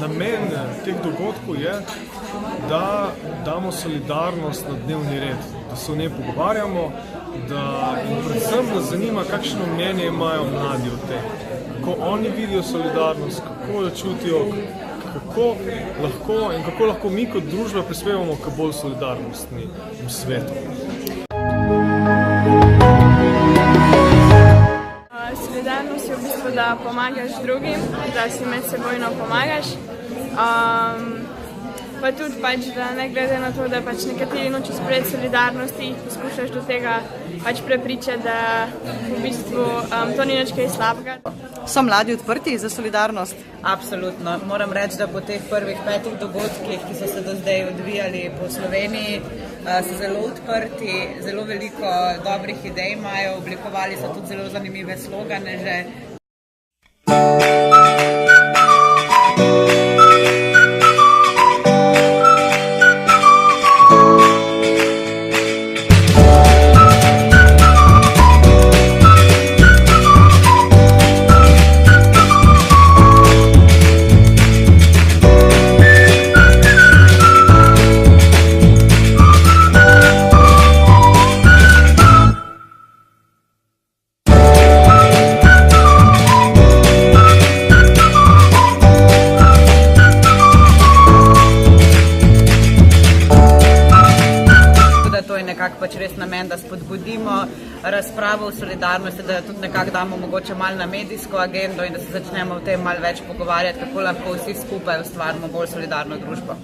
namen teh dogodkov je, da damo solidarnost na dnevni red, da se o njej pogovarjamo, in predvsem nas zanima, kakšno mnenje imajo mladi o tem, kako oni vidijo solidarnost, kako jo čutijo, kako lahko mi kot družba prispevamo k bolj solidarnostnemu svetu. Solidarnost je v bistvu, da pomagaš drugim, da si medsebojno pomagaš. Pa tudi, da ne glede na to, da nekateri nočejo sprejeti solidarnosti, jih poskušaš do tega prepričati, da v bistvu to ni nič kaj slabega. So mladi odprti za solidarnost? Absolutno. Moram reči, da po teh prvih 5 dogodkih, ki so se do zdaj odvijali po Sloveniji, so zelo odprti, zelo veliko dobrih idej imajo, oblikovali so tudi zelo zanimive slogane že. Nekako res namen, da spodbudimo razpravo o solidarnosti, da jo tudi nekako damo mogoče malo na medijsko agendo in da se začnemo o tem malo več pogovarjati, kako lahko vsi skupaj ustvarimo bolj solidarno družbo.